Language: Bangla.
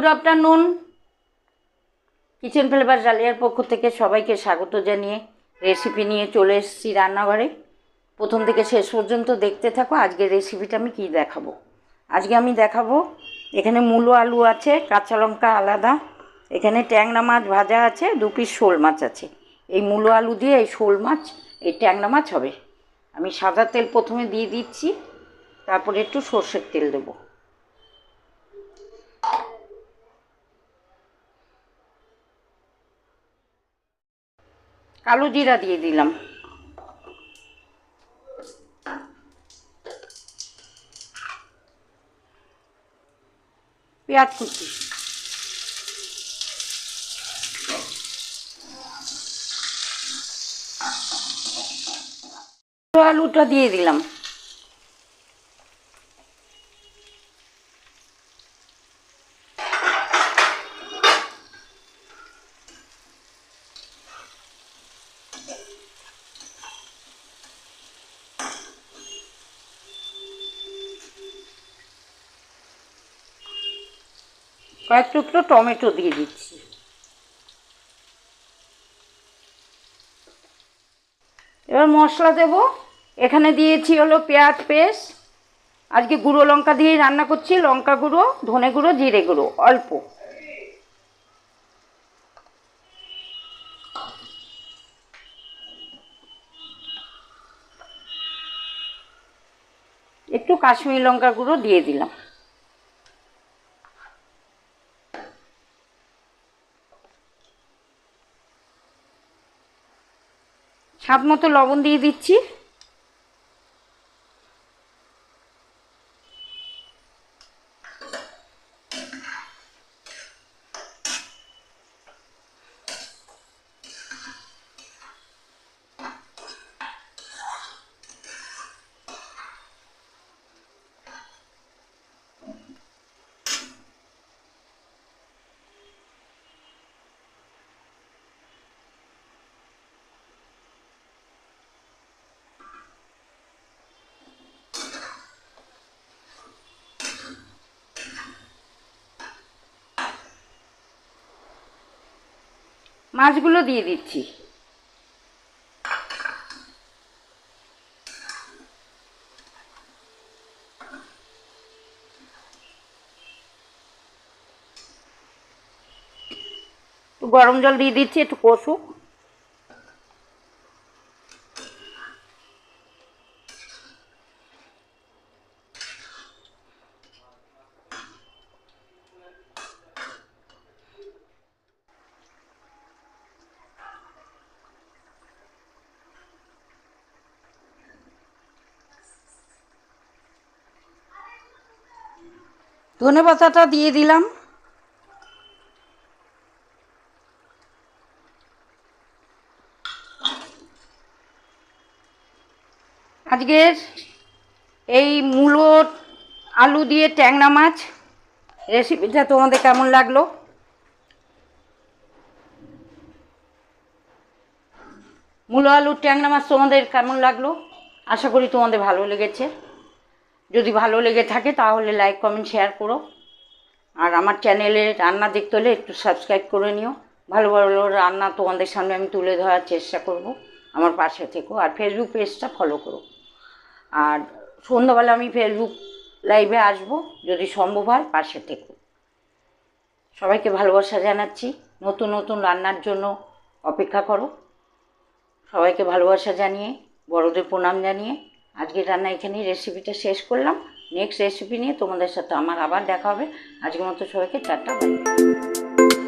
Good afternoon. কিচেন ফ্লেভার জালিয়ার পক্ষ থেকে সবাইকে স্বাগত জানিয়ে রেসিপি নিয়ে চলে এসেছি রান্নাঘরে। প্রথম থেকে শেষ পর্যন্ত দেখতে থাকো। আজকের রেসিপিটা আমি কী দেখাবো। আজকে আমি দেখাবো, এখানে মূলো আলু আছে, কাঁচা লঙ্কা আলাদা, এখানে ট্যাংরা মাছ ভাজা আছে, 2 পিস শোল মাছ আছে। এই মূলো আলু দিয়ে এই শোল মাছ, এই ট্যাংরা মাছ হবে। আমি সাদা তেল প্রথমে দিয়ে দিচ্ছি, তারপরে একটু সর্ষের তেল দেবো। কালো জিরা দিয়ে দিলাম, পেঁয়াজ কুচি, আলুটা দিয়ে দিলাম, কয়েক টুকরো টমেটো দিয়ে দিচ্ছি। এবার মশলা দেব। এখানে দিয়েছি হলো পেঁয়াজ পেস্ট। আজকে গুঁড়ো লঙ্কা দিয়েই রান্না করছি, লঙ্কা গুঁড়ো, ধনে গুঁড়ো, জিরে গুঁড়ো অল্প। একটু কাশ্মীরি লঙ্কা গুঁড়ো দিয়ে দিলাম। স্বাদ মতো লবণ দিয়ে দিচ্ছি। মাছগুলো দিয়ে দিচ্ছি। একটু গরম জল দিয়ে দিচ্ছি, একটু কষুক। ধনে পাতাটা দিয়ে দিলাম। আজকের এই মূলো আলু দিয়ে ট্যাংরা মাছ রেসিপিটা তোমাদের কেমন লাগলো? মূলো আলুর ট্যাংরা মাছ তোমাদের কেমন লাগলো? আশা করি তোমাদের ভালো লেগেছে। যদি ভালো লেগে থাকে তাহলে লাইক কমেন্ট শেয়ার করো। আর আমার চ্যানেলে রান্না দেখতে হলে একটু সাবস্ক্রাইব করে নিও। ভালো ভালো রান্না তোমাদের সামনে আমি তুলে ধরার চেষ্টা করব। আমার পাশে থেকো। আর ফেসবুক পেজটা ফলো করো। আর সন্ধ্যাবেলা আমি ফেসবুক লাইভে আসবো, যদি সম্ভব হয় পাশে থেকো। সবাইকে ভালোবাসা জানাচ্ছি। নতুন নতুন রান্নার জন্য অপেক্ষা করো। সবাইকে ভালোবাসা জানিয়ে, বড়দের প্রণাম জানিয়ে আজকের রান্না এখানেই রেসিপিটা শেষ করলাম। নেক্সট রেসিপি নিয়ে তোমাদের সাথে আমার আবার দেখা হবে। আজকের মতো সবাইকে টাটা, বাই।